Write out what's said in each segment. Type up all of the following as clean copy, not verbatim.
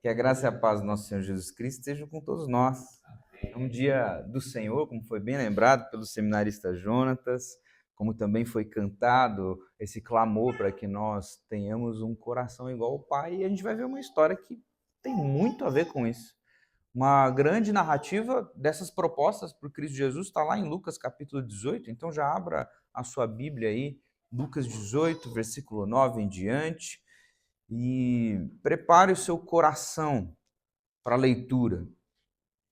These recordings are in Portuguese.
Que a graça e a paz do nosso Senhor Jesus Cristo estejam com todos nós. É um dia do Senhor, como foi bem lembrado pelo seminarista Jonatas, como também foi cantado esse clamor para que nós tenhamos um coração igual ao Pai. E a gente vai ver uma história que tem muito a ver com isso. Uma grande narrativa dessas propostas por Cristo Jesus está lá em Lucas capítulo 18. Então já abra a sua Bíblia aí, Lucas 18, versículo 9 em diante. E prepare o seu coração para a leitura.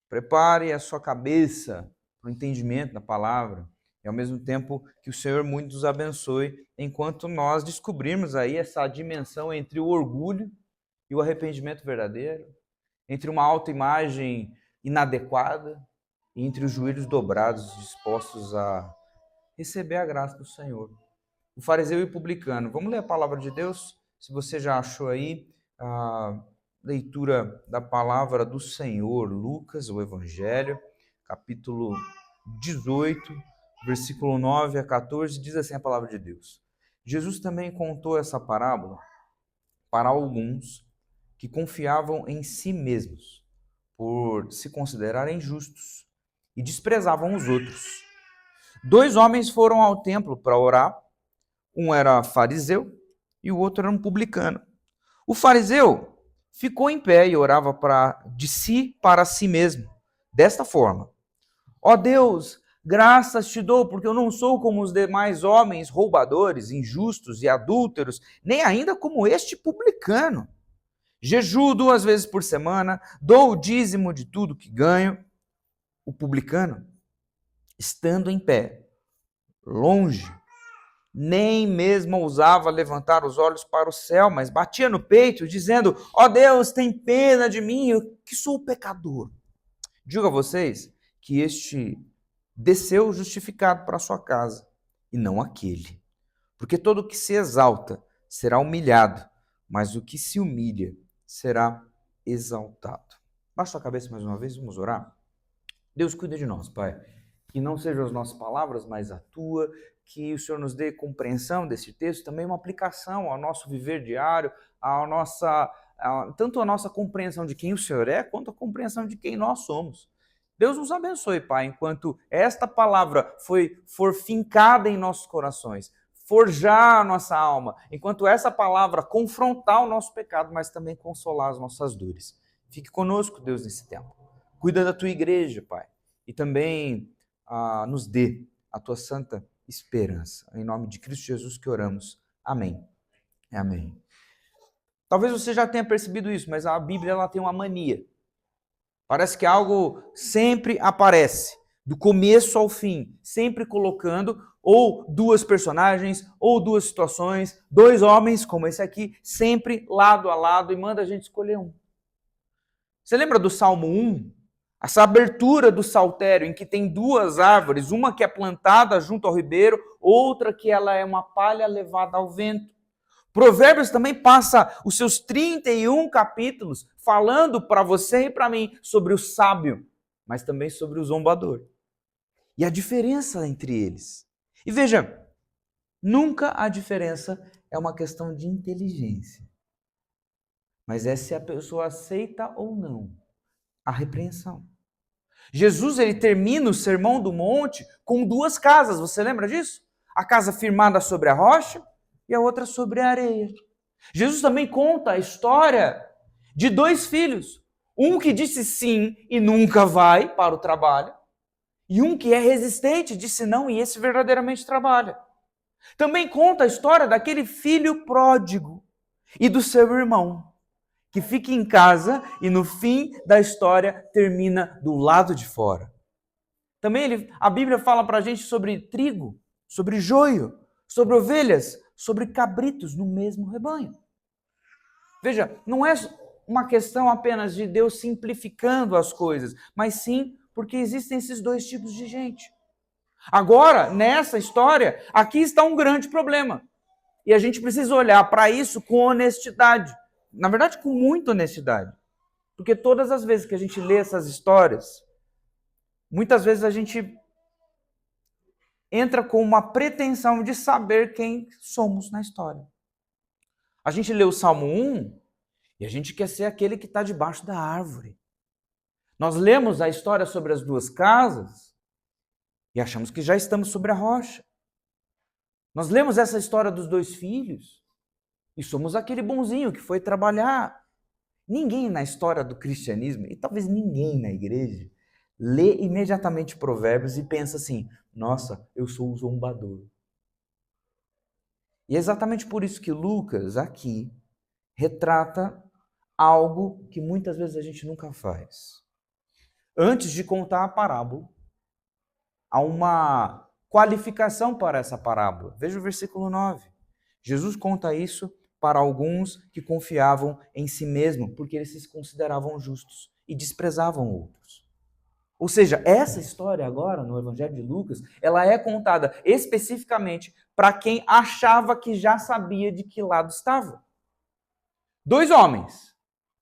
Prepare a sua cabeça para o entendimento da palavra. E ao mesmo tempo que o Senhor muito nos abençoe enquanto nós descobrirmos aí essa dimensão entre o orgulho e o arrependimento verdadeiro, entre uma autoimagem inadequada e entre os joelhos dobrados dispostos a receber a graça do Senhor. O fariseu e o publicano. Vamos ler a palavra de Deus? Se você já achou aí a leitura da palavra do Senhor, Lucas, o Evangelho, capítulo 18, versículo 9 a 14, diz assim a palavra de Deus. Jesus também contou essa parábola para alguns que confiavam em si mesmos, por se considerarem justos, e desprezavam os outros. 2 homens foram ao templo para orar. Um era fariseu e o outro era um publicano. O fariseu ficou em pé e orava de si para si mesmo, desta forma: Ó Deus, graças te dou, porque eu não sou como os demais homens roubadores, injustos e adúlteros, nem ainda como este publicano. Jejuo 2 vezes por semana, dou o dízimo de tudo que ganho. O publicano, estando em pé, longe, nem mesmo ousava levantar os olhos para o céu, mas batia no peito, dizendo: ó Deus, tem pena de mim, eu que sou pecador. Digo a vocês que este desceu justificado para a sua casa, e não aquele. Porque todo o que se exalta será humilhado, mas o que se humilha será exaltado. Baixa a cabeça mais uma vez, vamos orar? Deus, cuida de nós, Pai. Que não sejam as nossas palavras, mas a Tua, que o Senhor nos dê compreensão desse texto, também uma aplicação ao nosso viver diário, tanto a nossa compreensão de quem o Senhor é, quanto a compreensão de quem nós somos. Deus nos abençoe, Pai, enquanto esta palavra for fincada em nossos corações, forjar a nossa alma, enquanto essa palavra confrontar o nosso pecado, mas também consolar as nossas dores. Fique conosco, Deus, nesse tempo. Cuida da tua igreja, Pai, e também nos dê a tua santa esperança. Em nome de Cristo Jesus que oramos. Amém. Amém. Talvez você já tenha percebido isso, mas a Bíblia ela tem uma mania. Parece que algo sempre aparece, do começo ao fim, sempre colocando ou 2 personagens, ou 2 situações, 2 homens, como esse aqui, sempre lado a lado, e manda a gente escolher um. Você lembra do Salmo 1? Essa abertura do saltério, em que tem 2 árvores, uma que é plantada junto ao ribeiro, outra que ela é uma palha levada ao vento. Provérbios também passa os seus 31 capítulos falando para você e para mim sobre o sábio, mas também sobre o zombador. E a diferença entre eles. E veja, nunca a diferença é uma questão de inteligência, mas é se a pessoa aceita ou não a repreensão. Jesus ele termina o Sermão do Monte com 2 casas, você lembra disso? A casa firmada sobre a rocha e a outra sobre a areia. Jesus também conta a história de 2 filhos, um que disse sim e nunca vai para o trabalho, e um que é resistente, disse não e esse verdadeiramente trabalha. Também conta a história daquele filho pródigo e do seu irmão, que fica em casa e no fim da história termina do lado de fora. Também a Bíblia fala para a gente sobre trigo, sobre joio, sobre ovelhas, sobre cabritos no mesmo rebanho. Veja, não é uma questão apenas de Deus simplificando as coisas, mas sim porque existem esses 2 tipos de gente. Agora, nessa história, aqui está um grande problema. E a gente precisa olhar para isso com honestidade. Na verdade, com muita honestidade. Porque todas as vezes que a gente lê essas histórias, muitas vezes a gente entra com uma pretensão de saber quem somos na história. A gente lê o Salmo 1 E a gente quer ser aquele que está debaixo da árvore. Nós lemos a história sobre as duas casas e achamos que já estamos sobre a rocha. Nós lemos essa história dos dois filhos e somos aquele bonzinho que foi trabalhar. Ninguém na história do cristianismo, e talvez ninguém na igreja, lê imediatamente Provérbios e pensa assim: nossa, eu sou o zombador. E é exatamente por isso que Lucas aqui retrata algo que muitas vezes a gente nunca faz. Antes de contar a parábola, há uma qualificação para essa parábola. Veja o versículo 9. Jesus conta isso para alguns que confiavam em si mesmo, porque eles se consideravam justos e desprezavam outros. Ou seja, essa história agora, no Evangelho de Lucas, ela é contada especificamente para quem achava que já sabia de que lado estava. Dois homens,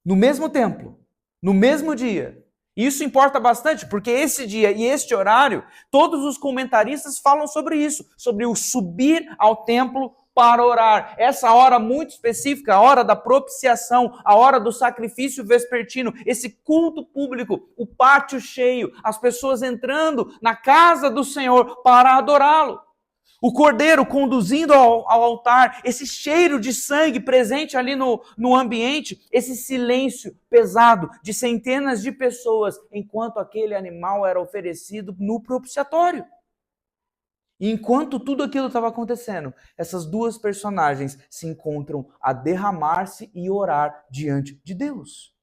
no mesmo templo, no mesmo dia. E isso importa bastante, porque esse dia e este horário, todos os comentaristas falam sobre isso, sobre o subir ao templo para orar. Essa hora muito específica, a hora da propiciação, a hora do sacrifício vespertino, esse culto público, o pátio cheio, as pessoas entrando na casa do Senhor para adorá-lo. O cordeiro conduzindo ao altar, esse cheiro de sangue presente ali no ambiente, esse silêncio pesado de centenas de pessoas, enquanto aquele animal era oferecido no propiciatório. E enquanto tudo aquilo estava acontecendo, essas duas personagens se encontram a derramar-se e orar diante de Deus.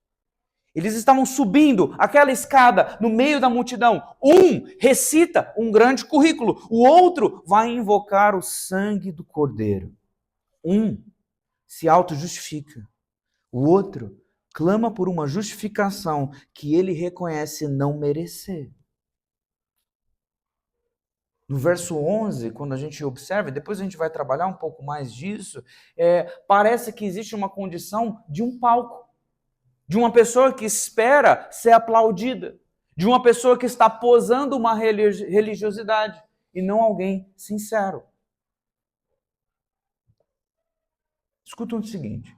Eles estavam subindo aquela escada no meio da multidão. Um recita um grande currículo, o outro vai invocar o sangue do Cordeiro. Um se auto-justifica, o outro clama por uma justificação que ele reconhece não merecer. No verso 11, quando a gente observa, depois a gente vai trabalhar um pouco mais disso, parece que existe uma condição de um palco. De uma pessoa que espera ser aplaudida, de uma pessoa que está posando uma religiosidade e não alguém sincero. Escuta o seguinte: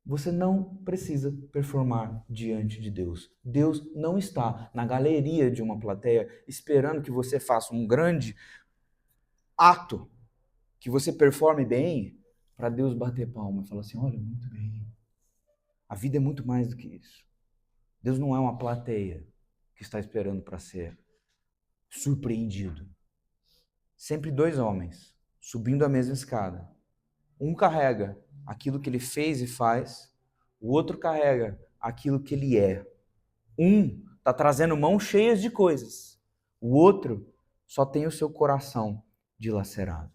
você não precisa performar diante de Deus. Deus não está na galeria de uma plateia esperando que você faça um grande ato, que você performe bem, para Deus bater palma e falar assim: olha, muito bem. A vida é muito mais do que isso. Deus não é uma plateia que está esperando para ser surpreendido. Sempre dois homens subindo a mesma escada. Um carrega aquilo que ele fez e faz, o outro carrega aquilo que ele é. Um está trazendo mãos cheias de coisas, o outro só tem o seu coração dilacerado.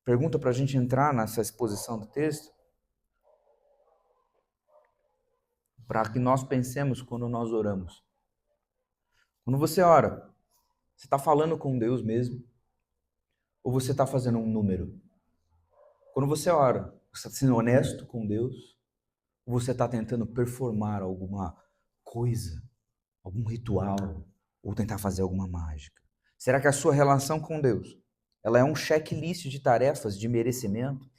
Pergunta para a gente entrar nessa exposição do texto, para que nós pensemos quando nós oramos. Quando você ora, você está falando com Deus mesmo? Ou você está fazendo um número? Quando você ora, você está sendo honesto com Deus? Ou você está tentando performar alguma coisa, algum ritual, ou tentar fazer alguma mágica? Será que a sua relação com Deus, ela é um checklist de tarefas de merecimento?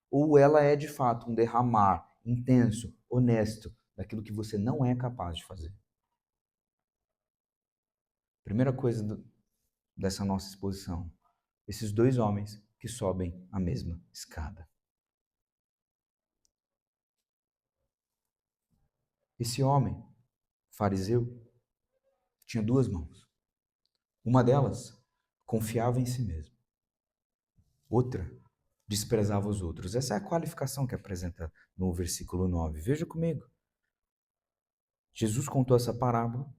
Ou ela é de fato um derramar intenso, honesto, daquilo que você não é capaz de fazer? Primeira coisa dessa nossa exposição, esses dois homens que sobem a mesma escada. Esse homem, fariseu, tinha duas mãos. Uma delas confiava em si mesmo. Outra desprezava os outros. Essa é a qualificação que apresenta no versículo 9. Veja comigo. Jesus contou essa parábola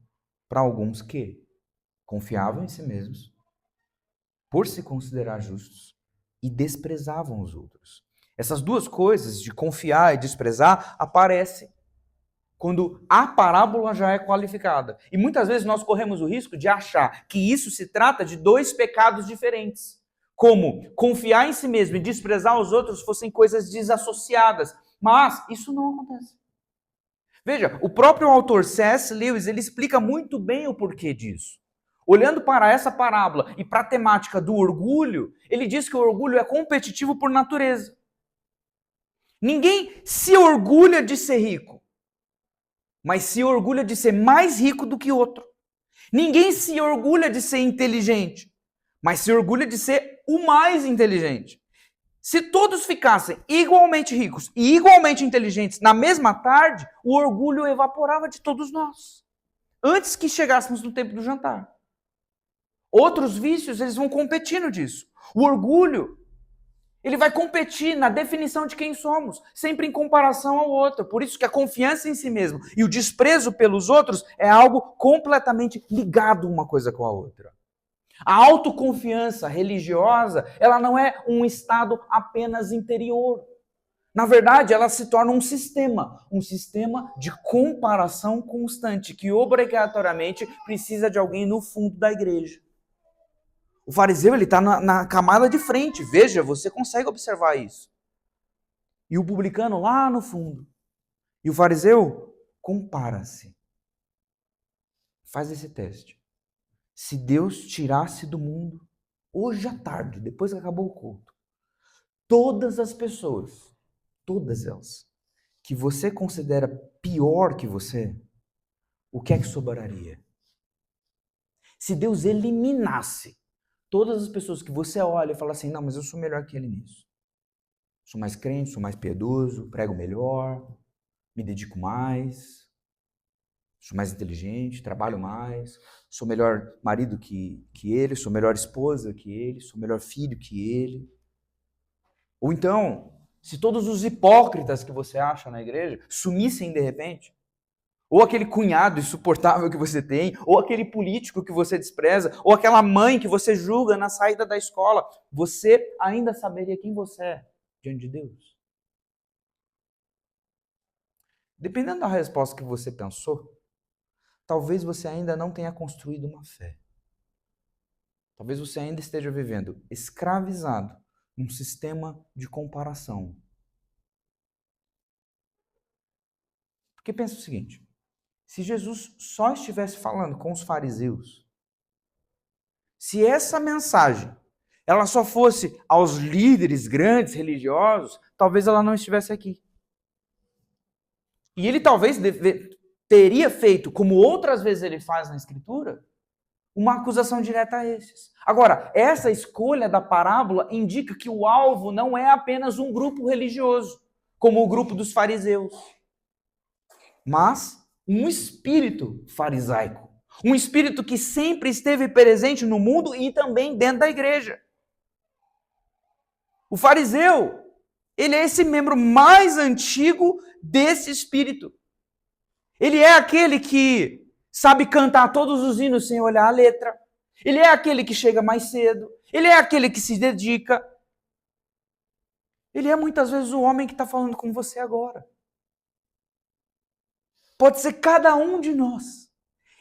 para alguns que confiavam em si mesmos, por se considerar justos, e desprezavam os outros. Essas duas coisas, de confiar e desprezar, aparecem quando a parábola já é qualificada. E muitas vezes nós corremos o risco de achar que isso se trata de dois pecados diferentes. Como confiar em si mesmo e desprezar os outros fossem coisas desassociadas. Mas isso não acontece. Veja, o próprio autor C.S. Lewis, ele explica muito bem o porquê disso. Olhando para essa parábola e para a temática do orgulho, ele diz que o orgulho é competitivo por natureza. Ninguém se orgulha de ser rico, mas se orgulha de ser mais rico do que outro. Ninguém se orgulha de ser inteligente, mas se orgulha de ser o mais inteligente. Se todos ficassem igualmente ricos e igualmente inteligentes na mesma tarde, o orgulho evaporava de todos nós, antes que chegássemos no tempo do jantar. Outros vícios, eles vão competindo disso. O orgulho, ele vai competir na definição de quem somos, sempre em comparação ao outro. Por isso que a confiança em si mesmo e o desprezo pelos outros é algo completamente ligado uma coisa com a outra. A autoconfiança religiosa, ela não é um estado apenas interior. Na verdade, ela se torna um sistema de comparação constante, que obrigatoriamente precisa de alguém no fundo da igreja. O fariseu, ele está na camada de frente, veja, você consegue observar isso. E o publicano lá no fundo. E o fariseu compara-se. Faz esse teste. Se Deus tirasse do mundo, hoje à tarde, depois que acabou o culto, todas as pessoas, todas elas, que você considera pior que você, o que é que sobraria? Se Deus eliminasse todas as pessoas que você olha e fala assim, não, mas eu sou melhor que ele nisso. Sou mais crente, sou mais piedoso, prego melhor, me dedico mais, sou mais inteligente, trabalho mais, sou melhor marido que ele, sou melhor esposa que ele, sou melhor filho que ele. Ou então, se todos os hipócritas que você acha na igreja sumissem de repente, ou aquele cunhado insuportável que você tem, ou aquele político que você despreza, ou aquela mãe que você julga na saída da escola, você ainda saberia quem você é diante de Deus? Dependendo da resposta que você pensou, talvez você ainda não tenha construído uma fé. Talvez você ainda esteja vivendo escravizado num sistema de comparação. Porque pensa o seguinte, se Jesus só estivesse falando com os fariseus, se essa mensagem ela só fosse aos líderes grandes religiosos, talvez ela não estivesse aqui. E ele talvez teria feito, como outras vezes ele faz na Escritura, uma acusação direta a esses. Agora, essa escolha da parábola indica que o alvo não é apenas um grupo religioso, como o grupo dos fariseus, mas um espírito farisaico. Um espírito que sempre esteve presente no mundo e também dentro da igreja. O fariseu, ele é esse membro mais antigo desse espírito. Ele é aquele que sabe cantar todos os hinos sem olhar a letra. Ele é aquele que chega mais cedo. Ele é aquele que se dedica. Ele é muitas vezes o homem que está falando com você agora. Pode ser cada um de nós.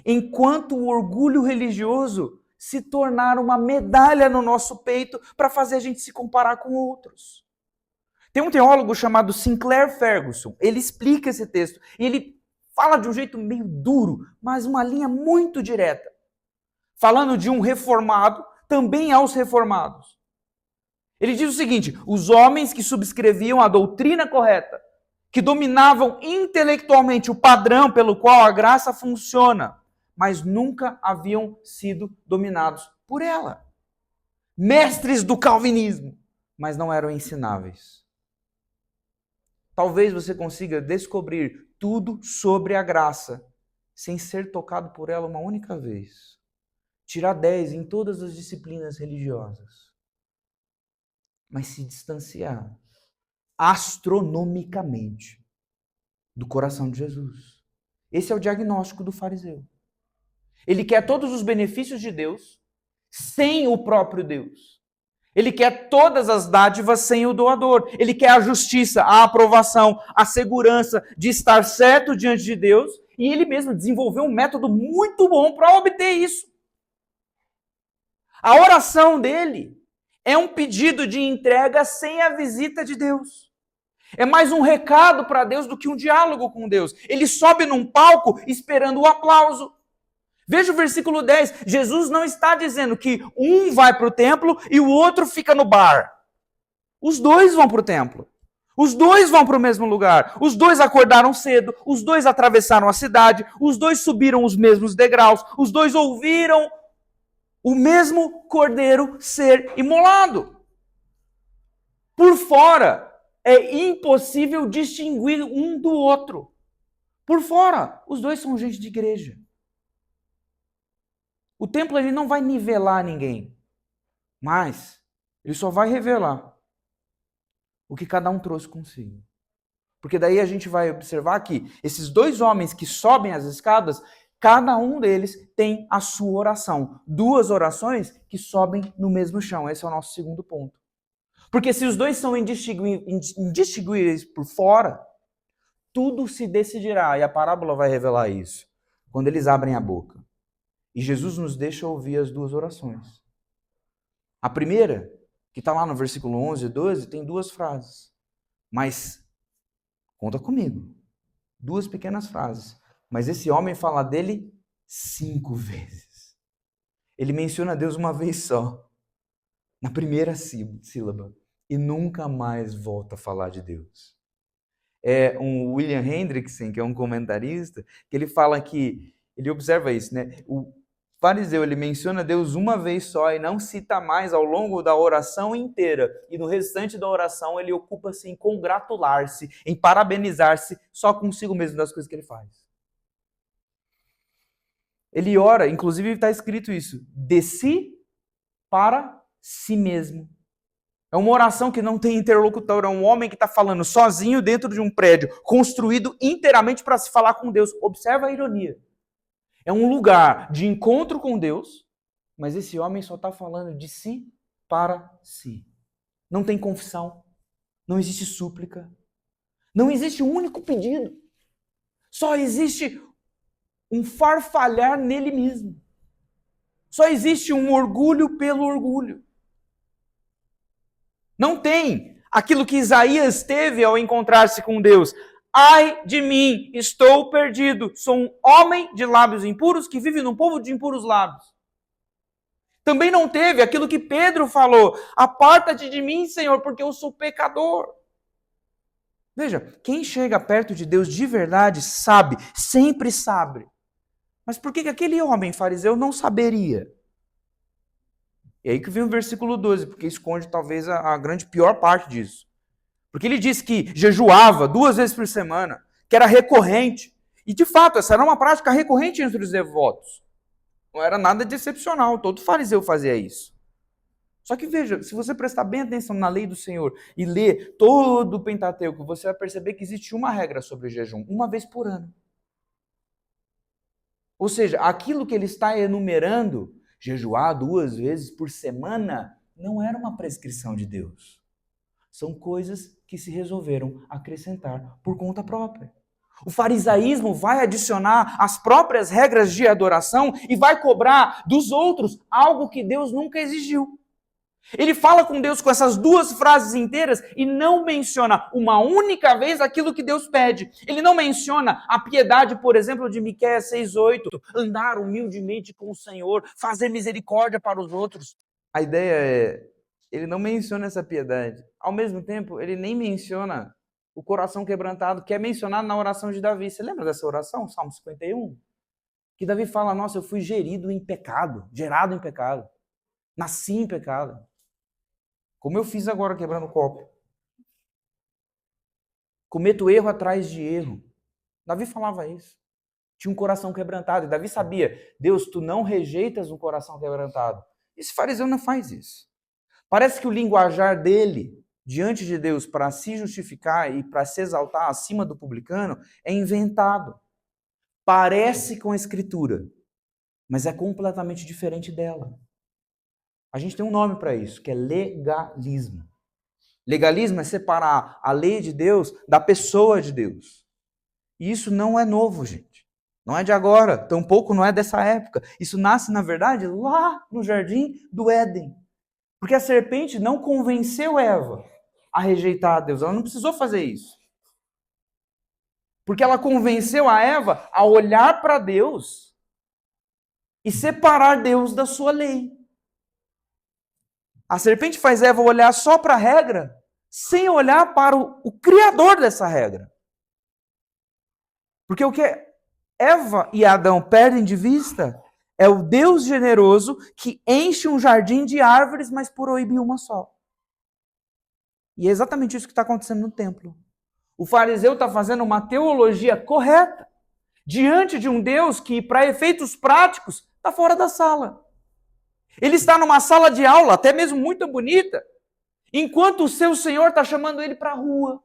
Enquanto o orgulho religioso se tornar uma medalha no nosso peito para fazer a gente se comparar com outros. Tem um teólogo chamado Sinclair Ferguson. Ele explica esse texto. E ele fala de um jeito meio duro, mas uma linha muito direta. Falando de um reformado, também aos reformados. Ele diz o seguinte, os homens que subscreviam a doutrina correta, que dominavam intelectualmente o padrão pelo qual a graça funciona, mas nunca haviam sido dominados por ela. Mestres do calvinismo, mas não eram ensináveis. Talvez você consiga descobrir tudo sobre a graça, sem ser tocado por ela uma única vez. Tirar 10 em todas as disciplinas religiosas. Mas se distanciar astronomicamente do coração de Jesus. Esse é o diagnóstico do fariseu. Ele quer todos os benefícios de Deus sem o próprio Deus. Ele quer todas as dádivas sem o doador. Ele quer a justiça, a aprovação, a segurança de estar certo diante de Deus. E ele mesmo desenvolveu um método muito bom para obter isso. A oração dele é um pedido de entrega sem a visita de Deus. É mais um recado para Deus do que um diálogo com Deus. Ele sobe num palco esperando o aplauso. Veja o versículo 10. Jesus não está dizendo que um vai para o templo e o outro fica no bar. Os dois vão para o templo. Os dois vão para o mesmo lugar. Os dois acordaram cedo. Os dois atravessaram a cidade. Os dois subiram os mesmos degraus. Os dois ouviram o mesmo cordeiro ser imolado. Por fora, é impossível distinguir um do outro. Por fora, os dois são gente de igreja. O templo ele não vai nivelar ninguém, mas ele só vai revelar o que cada um trouxe consigo. Porque daí a gente vai observar que esses dois homens que sobem as escadas, cada um deles tem a sua oração. Duas orações que sobem no mesmo chão. Esse é o nosso segundo ponto. Porque se os dois são indistinguíveis por fora, tudo se decidirá, e a parábola vai revelar isso, quando eles abrem a boca. E Jesus nos deixa ouvir as duas orações. A primeira, que está lá no versículo 11 e 12, tem duas frases. Mas, conta comigo, duas pequenas frases. Mas esse homem fala dele 5 vezes. Ele menciona Deus uma vez só, na primeira sílaba, e nunca mais volta a falar de Deus. É um William Hendrickson, que é um comentarista, que ele fala que, ele observa isso, né? O fariseu, ele menciona Deus uma vez só e não cita mais ao longo da oração inteira. E no restante da oração ele ocupa-se em congratular-se, em parabenizar-se só consigo mesmo das coisas que ele faz. Ele ora, inclusive está escrito isso, de si para si mesmo. É uma oração que não tem interlocutor, é um homem que está falando sozinho dentro de um prédio, construído inteiramente para se falar com Deus. Observa a ironia. É um lugar de encontro com Deus, mas esse homem só está falando de si para si. Não tem confissão, não existe súplica, não existe um único pedido. Só existe um farfalhar nele mesmo. Só existe um orgulho pelo orgulho. Não tem aquilo que Isaías teve ao encontrar-se com Deus. Ai de mim, estou perdido, sou um homem de lábios impuros que vive num povo de impuros lábios. Também não teve aquilo que Pedro falou, aparta-te de mim, Senhor, porque eu sou pecador. Veja, quem chega perto de Deus de verdade sabe, sempre sabe. Mas por que aquele homem fariseu não saberia? E aí que vem o versículo 12, porque esconde talvez a grande pior parte disso. Porque ele diz que jejuava 2 vezes por semana, que era recorrente. E de fato, essa era uma prática recorrente entre os devotos. Não era nada de excepcional, todo fariseu fazia isso. Só que veja, se você prestar bem atenção na lei do Senhor e ler todo o Pentateuco, você vai perceber que existe uma regra sobre o jejum, uma vez por ano. Ou seja, aquilo que ele está enumerando, jejuar 2 vezes por semana, não era uma prescrição de Deus. São coisas que se resolveram acrescentar por conta própria. O farisaísmo vai adicionar as próprias regras de adoração e vai cobrar dos outros algo que Deus nunca exigiu. Ele fala com Deus com essas 2 frases inteiras e não menciona uma única vez aquilo que Deus pede. Ele não menciona a piedade, por exemplo, de Miqueias 6:8, andar humildemente com o Senhor, fazer misericórdia para os outros. A ideia é, ele não menciona essa piedade. Ao mesmo tempo, ele nem menciona o coração quebrantado, que é mencionado na oração de Davi. Você lembra dessa oração, Salmo 51? Que Davi fala, nossa, eu fui gerado em pecado. Nasci em pecado. Como eu fiz agora, quebrando o copo. Cometo erro atrás de erro. Davi falava isso. Tinha um coração quebrantado. E Davi sabia, Deus, tu não rejeitas um coração quebrantado. Esse fariseu não faz isso. Parece que o linguajar dele, diante de Deus, para se justificar e para se exaltar acima do publicano, é inventado. Parece com a Escritura, mas é completamente diferente dela. A gente tem um nome para isso, que é legalismo. Legalismo é separar a lei de Deus da pessoa de Deus. E isso não é novo, gente. Não é de agora, tampouco não é dessa época. Isso nasce, na verdade, lá no jardim do Éden. Porque a serpente não convenceu Eva a rejeitar a Deus. Ela não precisou fazer isso. Porque ela convenceu a Eva a olhar para Deus e separar Deus da sua lei. A serpente faz Eva olhar só para a regra, sem olhar para o criador dessa regra. Porque o que Eva e Adão perdem de vista é o Deus generoso que enche um jardim de árvores, mas proíbe uma só. E é exatamente isso que está acontecendo no templo. O fariseu está fazendo uma teologia correta diante de um Deus que, para efeitos práticos, está fora da sala. Ele está numa sala de aula, até mesmo muito bonita, enquanto o seu Senhor está chamando ele para a rua.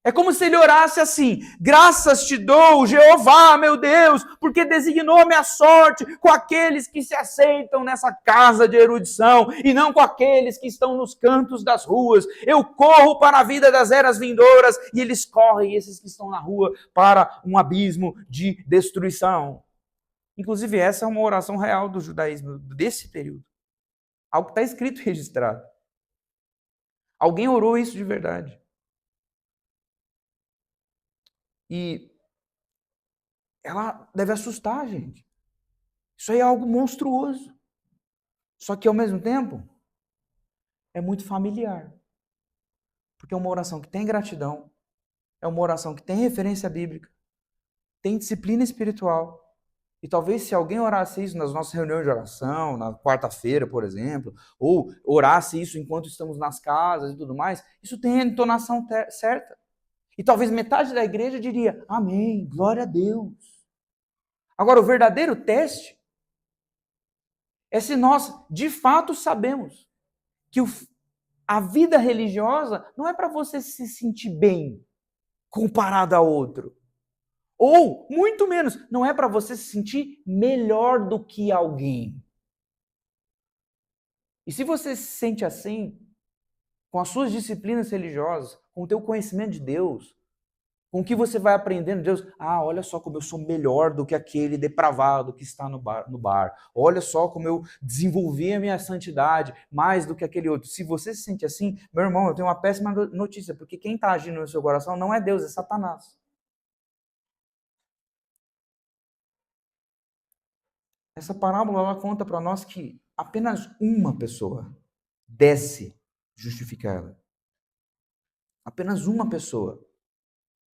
É como se ele orasse assim: graças te dou, Jeová, meu Deus, porque designou a minha sorte com aqueles que se aceitam nessa casa de erudição e não com aqueles que estão nos cantos das ruas. Eu corro para a vida das eras vindouras e eles correm, esses que estão na rua, para um abismo de destruição. Inclusive, essa é uma oração real do judaísmo desse período. Algo que está escrito e registrado. Alguém orou isso de verdade. E ela deve assustar a gente. Isso aí é algo monstruoso. Só que, ao mesmo tempo, é muito familiar. Porque é uma oração que tem gratidão, é uma oração que tem referência bíblica, tem disciplina espiritual. E talvez se alguém orasse isso nas nossas reuniões de oração, na quarta-feira, por exemplo, ou orasse isso enquanto estamos nas casas e tudo mais, isso tem a entonação certa. E talvez metade da igreja diria, amém, glória a Deus. Agora, o verdadeiro teste é se nós, de fato, sabemos que a vida religiosa não é para você se sentir bem comparado a outro. Ou, muito menos, não é para você se sentir melhor do que alguém. E se você se sente assim, com as suas disciplinas religiosas, com o teu conhecimento de Deus, com o que você vai aprendendo de Deus, olha só como eu sou melhor do que aquele depravado que está no bar. Olha só como eu desenvolvi a minha santidade mais do que aquele outro. Se você se sente assim, meu irmão, eu tenho uma péssima notícia, porque quem está agindo no seu coração não é Deus, é Satanás. Essa parábola ela conta para nós que apenas uma pessoa desce justificada. Apenas uma pessoa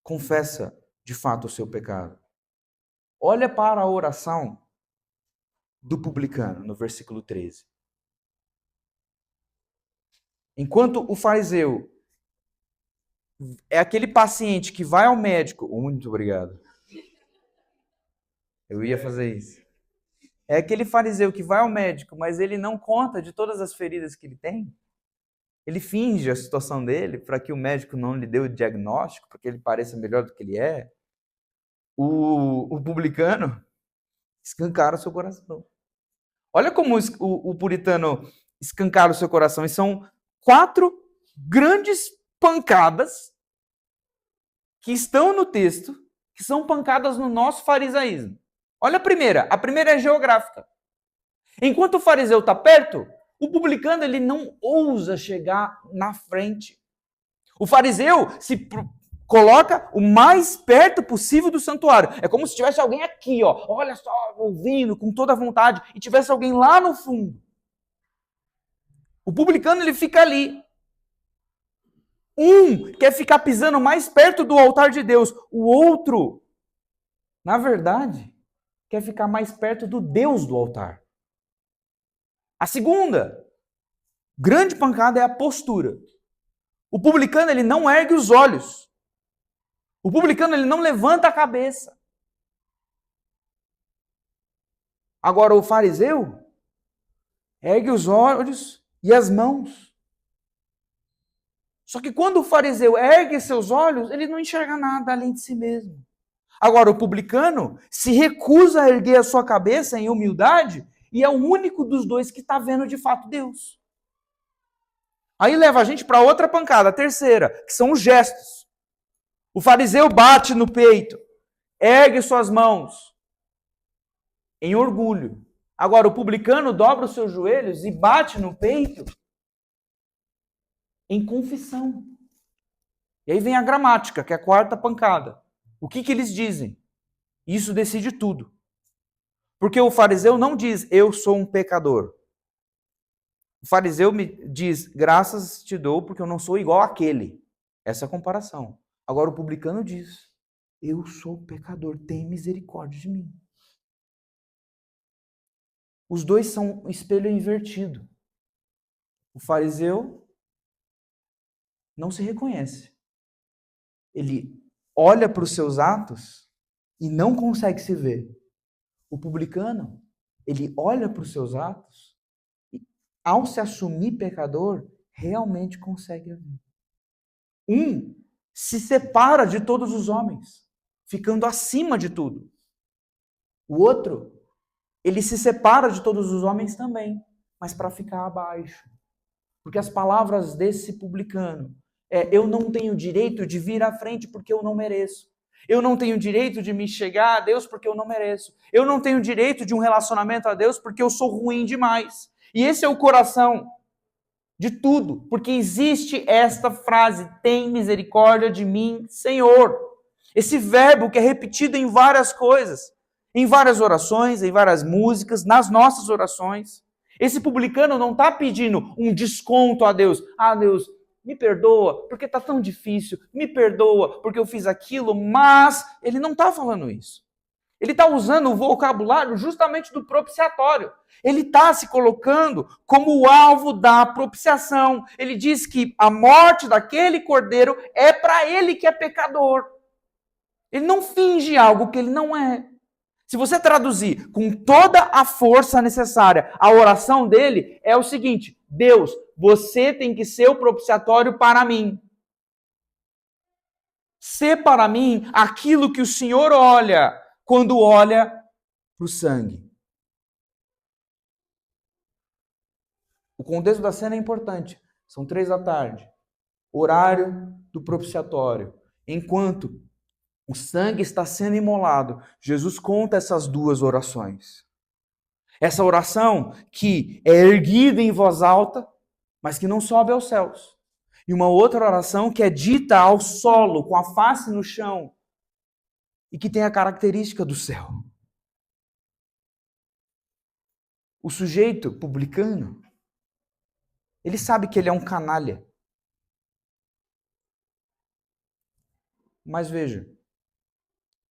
confessa de fato o seu pecado. Olha para a oração do publicano, no versículo 13. Enquanto o fariseu é aquele paciente que vai ao médico... Muito obrigado. Eu ia fazer isso. É aquele fariseu que vai ao médico, mas ele não conta de todas as feridas que ele tem. Ele finge a situação dele para que o médico não lhe dê o diagnóstico, para que ele pareça melhor do que ele é. O publicano escancara o seu coração. Olha como o puritano escancara o seu coração. E são 4 grandes pancadas que estão no texto, que são pancadas no nosso farisaísmo. Olha a primeira é geográfica. Enquanto o fariseu está perto, o publicano ele não ousa chegar na frente. O fariseu se coloca o mais perto possível do santuário. É como se tivesse alguém aqui, olha só, ouvindo com toda a vontade, e tivesse alguém lá no fundo. O publicano ele fica ali. Um quer ficar pisando mais perto do altar de Deus. O outro, na verdade, quer ficar mais perto do Deus do altar. A segunda grande pancada é a postura. O publicano ele não ergue os olhos. O publicano ele não levanta a cabeça. Agora o fariseu ergue os olhos e as mãos. Só que quando o fariseu ergue seus olhos, ele não enxerga nada além de si mesmo. Agora o publicano se recusa a erguer a sua cabeça em humildade e é o único dos dois que está vendo de fato Deus. Aí leva a gente para outra pancada, a terceira, que são os gestos. O fariseu bate no peito, ergue suas mãos em orgulho. Agora o publicano dobra os seus joelhos e bate no peito em confissão. E aí vem a gramática, que é a quarta pancada. O que eles dizem? Isso decide tudo. Porque o fariseu não diz, eu sou um pecador. fariseu me diz, graças te dou porque eu não sou igual àquele. Essa é a comparação. Agora o publicano diz, eu sou pecador, tem misericórdia de mim. Os dois são um espelho invertido. O fariseu não se reconhece. Ele olha para os seus atos e não consegue se ver. O publicano, ele olha para os seus atos e, ao se assumir pecador, realmente consegue ver. Um se separa de todos os homens, ficando acima de tudo. O outro, ele se separa de todos os homens também, mas para ficar abaixo. Porque as palavras desse publicano eu não tenho direito de vir à frente porque eu não mereço. Eu não tenho direito de me chegar a Deus porque eu não mereço. Eu não tenho direito de um relacionamento a Deus porque eu sou ruim demais. E esse é o coração de tudo, porque existe esta frase, tem misericórdia de mim, Senhor. Esse verbo que é repetido em várias coisas, em várias orações, em várias músicas, nas nossas orações. Esse publicano não está pedindo um desconto a Deus. Ah, Deus, me perdoa, porque está tão difícil. Me perdoa, porque eu fiz aquilo. Mas ele não está falando isso. Ele está usando o vocabulário justamente do propiciatório. Ele está se colocando como o alvo da propiciação. Ele diz que a morte daquele cordeiro é para ele que é pecador. Ele não finge algo que ele não é. Se você traduzir com toda a força necessária, a oração dele é o seguinte: Deus, você tem que ser o propiciatório para mim. Ser para mim aquilo que o Senhor olha quando olha para o sangue. O contexto da cena é importante. São 3 da tarde. Horário do propiciatório. Enquanto o sangue está sendo imolado, Jesus conta essas 2 orações. Essa oração que é erguida em voz alta, mas que não sobe aos céus. E uma outra oração que é dita ao solo, com a face no chão, e que tem a característica do céu. O sujeito publicano, ele sabe que ele é um canalha. Mas veja,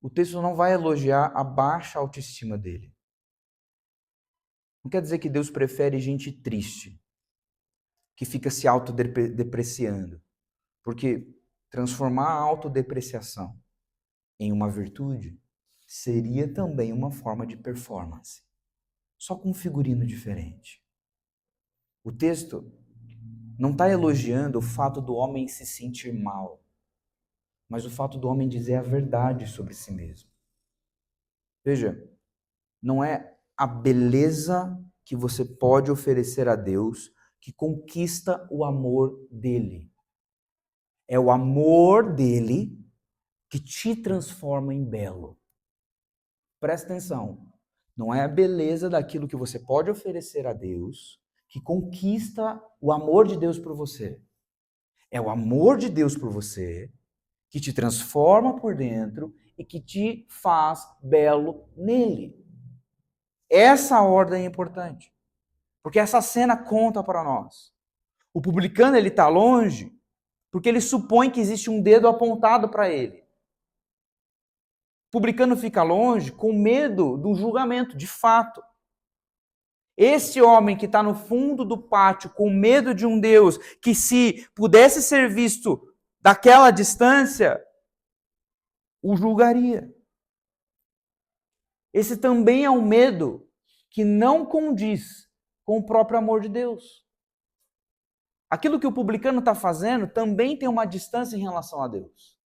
o texto não vai elogiar a baixa autoestima dele. Não quer dizer que Deus prefere gente triste, que fica se autodepreciando. Porque transformar a autodepreciação em uma virtude seria também uma forma de performance, só com um figurino diferente. O texto não está elogiando o fato do homem se sentir mal, mas o fato do homem dizer a verdade sobre si mesmo. Veja, não é a beleza que você pode oferecer a Deus que conquista o amor dele. É o amor dele que te transforma em belo. Presta atenção. Não é a beleza daquilo que você pode oferecer a Deus que conquista o amor de Deus por você. É o amor de Deus por você que te transforma por dentro e que te faz belo nele. Essa ordem é importante, porque essa cena conta para nós. O publicano, ele está longe porque ele supõe que existe um dedo apontado para ele. O publicano fica longe com medo do julgamento, de fato. Esse homem que está no fundo do pátio com medo de um Deus que, se pudesse ser visto daquela distância, o julgaria. Esse também é um medo que não condiz com o próprio amor de Deus. Aquilo que o publicano está fazendo também tem uma distância em relação a Deus.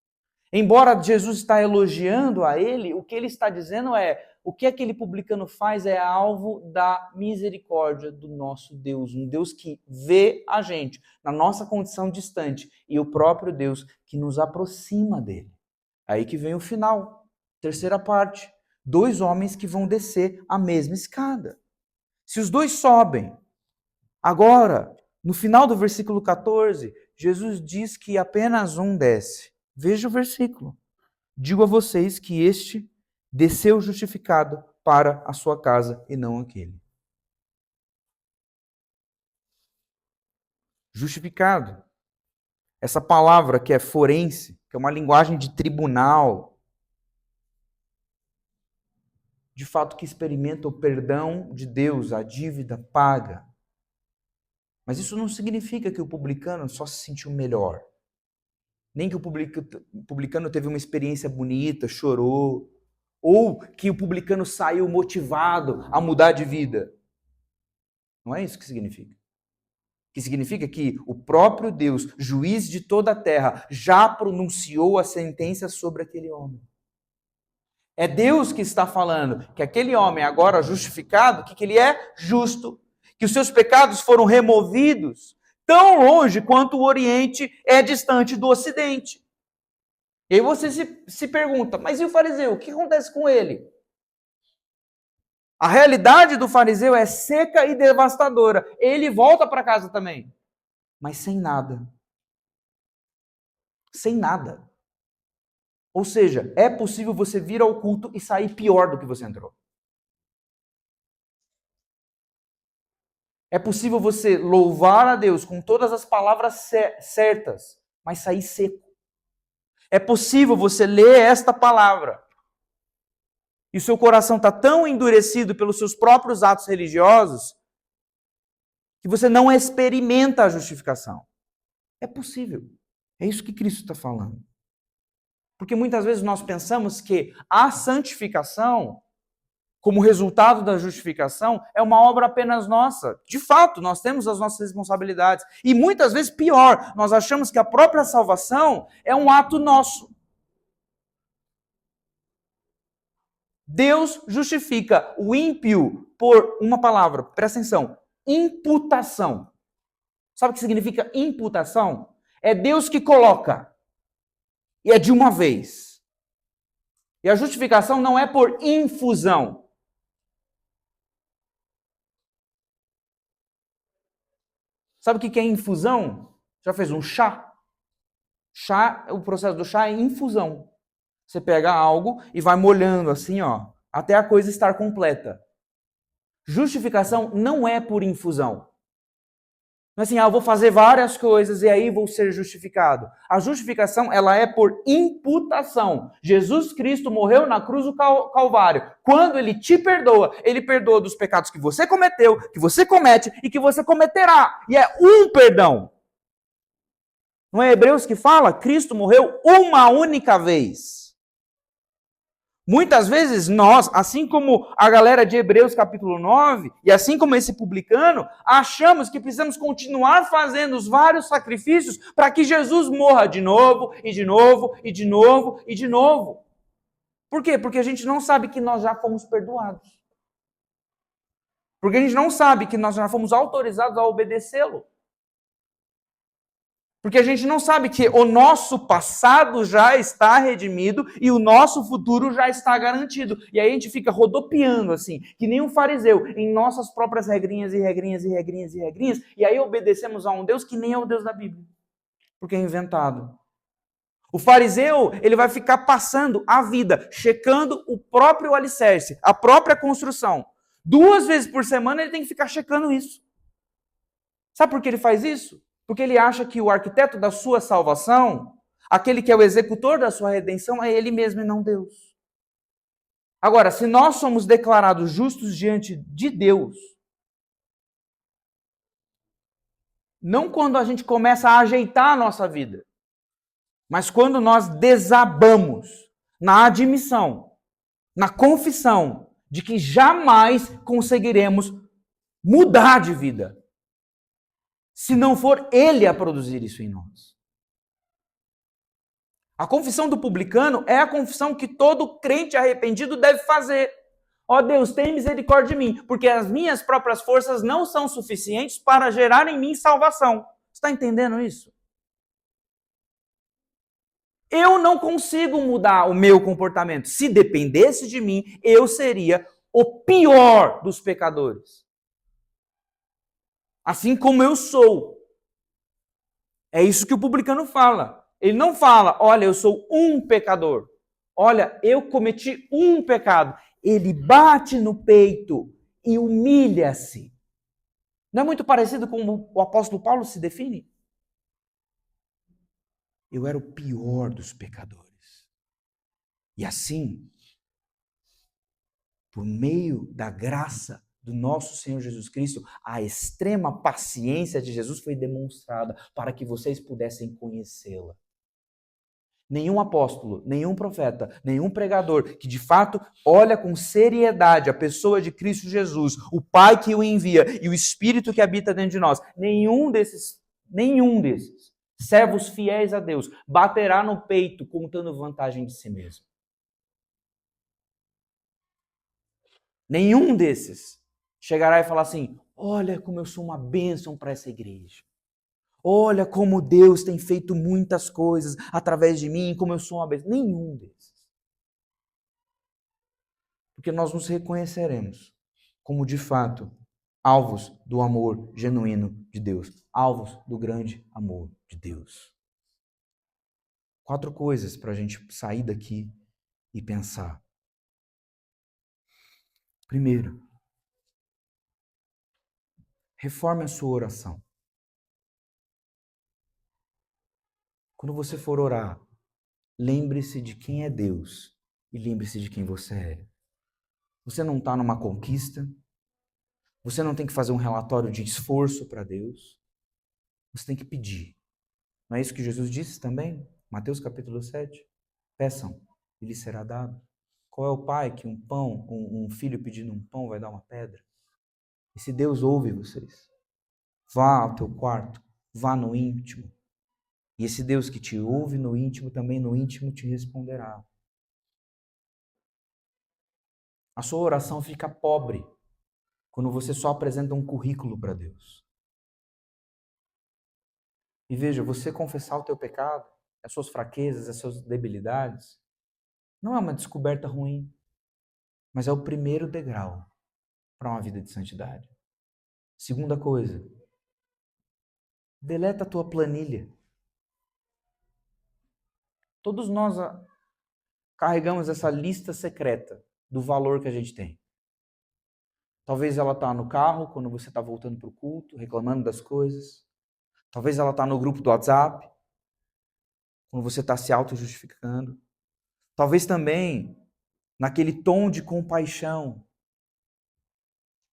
Embora Jesus está elogiando a ele, o que ele está dizendo é: o que aquele publicano faz é alvo da misericórdia do nosso Deus, um Deus que vê a gente na nossa condição distante e o próprio Deus que nos aproxima dele. Aí que vem o final, terceira parte, 2 homens que vão descer a mesma escada. Se os 2 sobem, agora, no final do versículo 14, Jesus diz que apenas um desce. Veja o versículo. Digo a vocês que este desceu justificado para a sua casa e não aquele. Justificado. Essa palavra que é forense, que é uma linguagem de tribunal, de fato que experimenta o perdão de Deus, a dívida paga. Mas isso não significa que o publicano só se sentiu melhor. Nem que o publicano teve uma experiência bonita, chorou. Ou que o publicano saiu motivado a mudar de vida. Não é isso que significa. Que significa que o próprio Deus, juiz de toda a terra, já pronunciou a sentença sobre aquele homem. É Deus que está falando que aquele homem agora justificado, que ele é justo, que os seus pecados foram removidos tão longe quanto o Oriente é distante do Ocidente. E aí você se pergunta, mas e o fariseu? O que acontece com ele? A realidade do fariseu é seca e devastadora. Ele volta para casa também, mas sem nada. Sem nada. Ou seja, é possível você vir ao culto e sair pior do que você entrou. É possível você louvar a Deus com todas as palavras certas, mas sair seco. É possível você ler esta palavra e o seu coração está tão endurecido pelos seus próprios atos religiosos que você não experimenta a justificação. É possível. É isso que Cristo está falando. Porque muitas vezes nós pensamos que a santificação, como resultado da justificação, é uma obra apenas nossa. De fato, nós temos as nossas responsabilidades. E muitas vezes pior, nós achamos que a própria salvação é um ato nosso. Deus justifica o ímpio por uma palavra, presta atenção, imputação. Sabe o que significa imputação? É Deus que coloca. E é de uma vez. E a justificação não é por infusão. Sabe o que é infusão? Já fez um chá? Chá, o processo do chá é infusão. Você pega algo e vai molhando assim, ó, até a coisa estar completa. Justificação não é por infusão. Não é assim, eu vou fazer várias coisas e aí vou ser justificado. A justificação, ela é por imputação. Jesus Cristo morreu na cruz do Calvário. Quando ele te perdoa, ele perdoa dos pecados que você cometeu, que você comete e que você cometerá. E é um perdão. Não é Hebreus que fala? Cristo morreu uma única vez. Muitas vezes nós, assim como a galera de Hebreus capítulo 9, e assim como esse publicano, achamos que precisamos continuar fazendo os vários sacrifícios para que Jesus morra de novo, e de novo, e de novo, e de novo. Por quê? Porque a gente não sabe que nós já fomos perdoados. Porque a gente não sabe que nós já fomos autorizados a obedecê-lo. Porque a gente não sabe que o nosso passado já está redimido e o nosso futuro já está garantido. E aí a gente fica rodopiando assim, que nem um fariseu, em nossas próprias regrinhas e regrinhas e regrinhas e regrinhas, e aí obedecemos a um Deus que nem é o Deus da Bíblia, porque é inventado. O fariseu, ele vai ficar passando a vida, checando o próprio alicerce, a própria construção. 2 vezes por semana ele tem que ficar checando isso. Sabe por que ele faz isso? Porque ele acha que o arquiteto da sua salvação, aquele que é o executor da sua redenção, é ele mesmo e não Deus. Agora, se nós somos declarados justos diante de Deus, não quando a gente começa a ajeitar a nossa vida, mas quando nós desabamos na admissão, na confissão de que jamais conseguiremos mudar de vida, se não for Ele a produzir isso em nós. A confissão do publicano é a confissão que todo crente arrependido deve fazer. Ó Deus, tem misericórdia de mim, porque as minhas próprias forças não são suficientes para gerar em mim salvação. Você está entendendo isso? Eu não consigo mudar o meu comportamento. Se dependesse de mim, eu seria o pior dos pecadores. Assim como eu sou. É isso que o publicano fala. Ele não fala, olha, eu sou um pecador. Olha, eu cometi um pecado. Ele bate no peito e humilha-se. Não é muito parecido com como o apóstolo Paulo se define? Eu era o pior dos pecadores. E assim, por meio da graça do nosso Senhor Jesus Cristo, a extrema paciência de Jesus foi demonstrada para que vocês pudessem conhecê-la. Nenhum apóstolo, nenhum profeta, nenhum pregador que de fato olha com seriedade a pessoa de Cristo Jesus, o Pai que o envia e o Espírito que habita dentro de nós, nenhum desses servos fiéis a Deus baterá no peito contando vantagem de si mesmo. Nenhum desses chegará e falar assim: olha como eu sou uma bênção para essa igreja. Olha como Deus tem feito muitas coisas através de mim, como eu sou uma bênção. Nenhum desses. Porque nós nos reconheceremos como, de fato, alvos do amor genuíno de Deus. Alvos do grande amor de Deus. 4 coisas para a gente sair daqui e pensar. Primeiro, reforme a sua oração. Quando você for orar, lembre-se de quem é Deus e lembre-se de quem você é. Você não está numa conquista, você não tem que fazer um relatório de esforço para Deus, você tem que pedir. Não é isso que Jesus disse também? Mateus capítulo 7. Peçam, e lhes será dado. Qual é o pai que um filho pedindo um pão vai dar uma pedra? E se Deus ouve vocês, vá ao teu quarto, vá no íntimo. E esse Deus que te ouve no íntimo, também no íntimo te responderá. A sua oração fica pobre quando você só apresenta um currículo para Deus. E veja, você confessar o teu pecado, as suas fraquezas, as suas debilidades, não é uma descoberta ruim, mas é o primeiro degrau para uma vida de santidade. Segunda coisa, deleta a tua planilha. Todos nós carregamos essa lista secreta do valor que a gente tem. Talvez ela está no carro, quando você está voltando para o culto, reclamando das coisas. Talvez ela está no grupo do WhatsApp, quando você está se auto-justificando. Talvez também naquele tom de compaixão,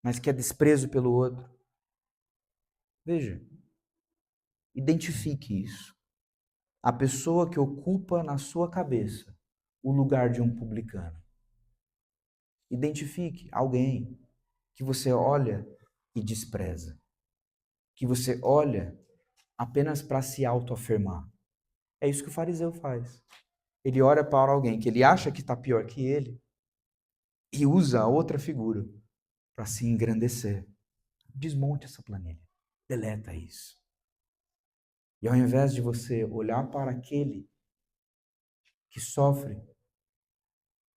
mas que é desprezo pelo outro. Veja, identifique isso. A pessoa que ocupa na sua cabeça o lugar de um publicano. Identifique alguém que você olha e despreza. Que você olha apenas para se autoafirmar. É isso que o fariseu faz. Ele olha para alguém que ele acha que está pior que ele e usa a outra figura para se engrandecer. Desmonte essa planilha. Deleta isso. E ao invés de você olhar para aquele que sofre,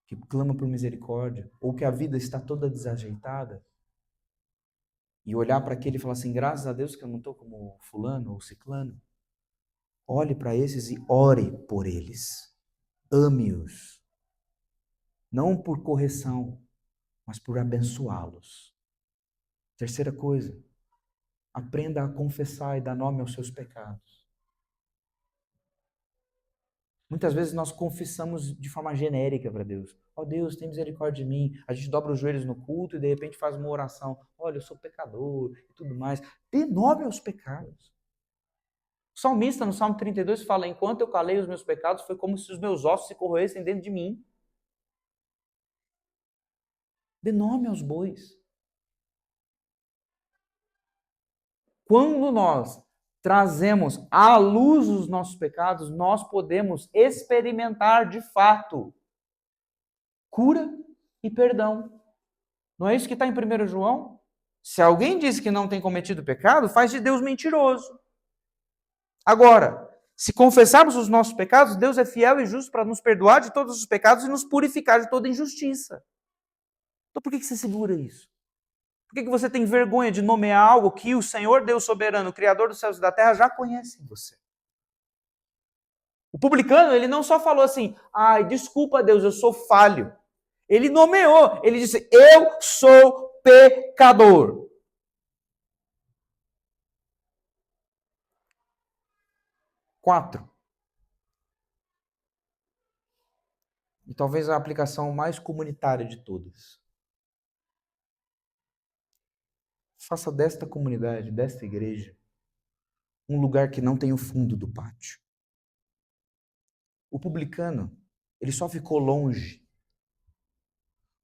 que clama por misericórdia, ou que a vida está toda desajeitada, e olhar para aquele e falar assim, graças a Deus que eu não estou como fulano ou ciclano, olhe para esses e ore por eles. Ame-os. Não por correção, mas por abençoá-los. Terceira coisa, aprenda a confessar e dar nome aos seus pecados. Muitas vezes nós confessamos de forma genérica para Deus. Ó Deus, tem misericórdia de mim. A gente dobra os joelhos no culto e de repente faz uma oração. Olha, eu sou pecador e tudo mais. Dê nome aos pecados. O salmista, no Salmo 32, fala, enquanto eu calei os meus pecados, foi como se os meus ossos se corroessem dentro de mim. Dê nome aos bois. Quando nós trazemos à luz os nossos pecados, nós podemos experimentar de fato cura e perdão. Não é isso que está em 1 João? Se alguém diz que não tem cometido pecado, faz de Deus mentiroso. Agora, se confessarmos os nossos pecados, Deus é fiel e justo para nos perdoar de todos os pecados e nos purificar de toda injustiça. Então por que você segura isso? Por que você tem vergonha de nomear algo que o Senhor Deus soberano, Criador dos céus e da terra, já conhece em você? O publicano, ele não só falou assim, ai, desculpa Deus, eu sou falho. Ele nomeou, ele disse, eu sou pecador. 4. E talvez a aplicação mais comunitária de todas. Faça desta comunidade, desta igreja, um lugar que não tem o fundo do pátio. O publicano, ele só ficou longe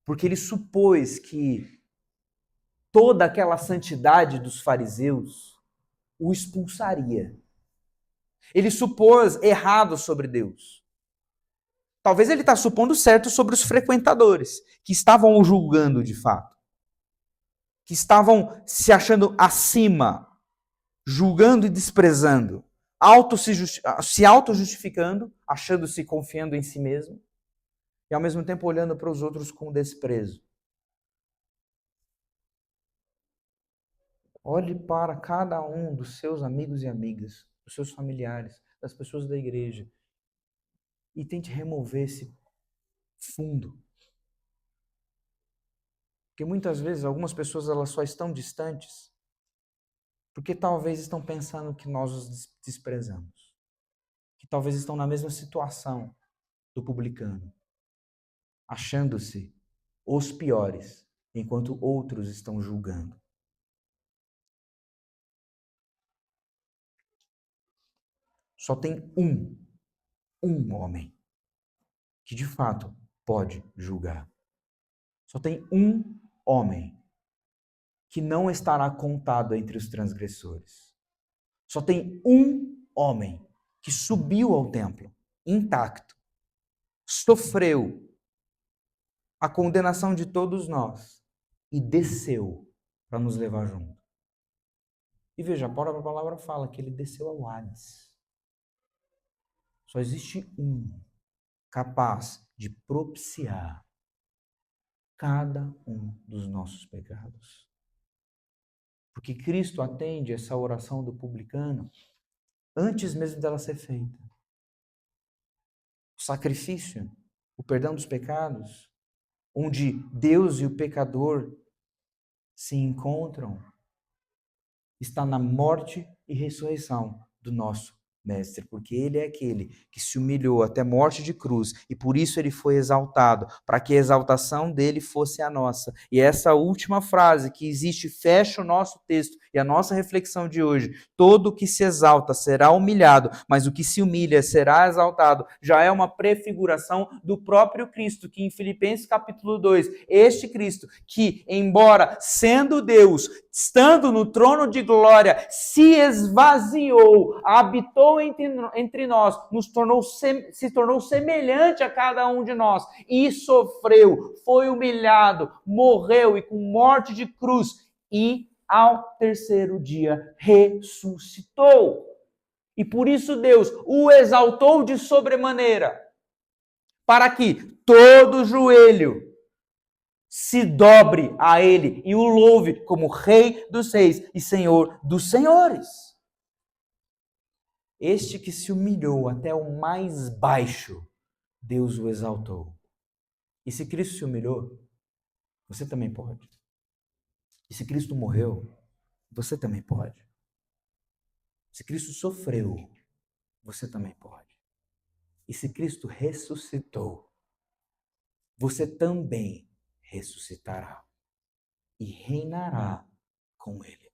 porque ele supôs que toda aquela santidade dos fariseus o expulsaria. Ele supôs errado sobre Deus. Talvez ele está supondo certo sobre os frequentadores, que estavam o julgando de fato. Que estavam se achando acima, julgando e desprezando, se auto-justificando, achando-se confiando em si mesmo, e ao mesmo tempo olhando para os outros com desprezo. Olhe para cada um dos seus amigos e amigas, dos seus familiares, das pessoas da igreja, e tente remover esse fundo. Porque muitas vezes algumas pessoas elas só estão distantes porque talvez estão pensando que nós os desprezamos. Que talvez estão na mesma situação do publicano, achando-se os piores, enquanto outros estão julgando. Só tem um homem que de fato pode julgar. Só tem um homem que não estará contado entre os transgressores. Só tem um homem que subiu ao templo intacto, sofreu a condenação de todos nós e desceu para nos levar junto. E veja, a própria palavra fala que ele desceu ao Hades. Só existe um capaz de propiciar cada um dos nossos pecados. Porque Cristo atende essa oração do publicano antes mesmo dela ser feita. O sacrifício, o perdão dos pecados, onde Deus e o pecador se encontram, está na morte e ressurreição do nosso Mestre, porque ele é aquele que se humilhou até morte de cruz e por isso ele foi exaltado, para que a exaltação dele fosse a nossa. E essa última frase que existe fecha o nosso texto e a nossa reflexão de hoje. Todo o que se exalta será humilhado, mas o que se humilha será exaltado. Já é uma prefiguração do próprio Cristo, que em Filipenses capítulo 2, este Cristo que, embora sendo Deus, estando no trono de glória, se esvaziou, habitou entre nós, se tornou semelhante a cada um de nós e sofreu, foi humilhado, morreu e com morte de cruz e ao terceiro dia ressuscitou. E por isso Deus o exaltou de sobremaneira, para que todo joelho se dobre a ele e o louve como Rei dos Reis e Senhor dos Senhores. Este que se humilhou até o mais baixo, Deus o exaltou. E se Cristo se humilhou, você também pode. E se Cristo morreu, você também pode. Se Cristo sofreu, você também pode. E se Cristo ressuscitou, você também ressuscitará e reinará com ele.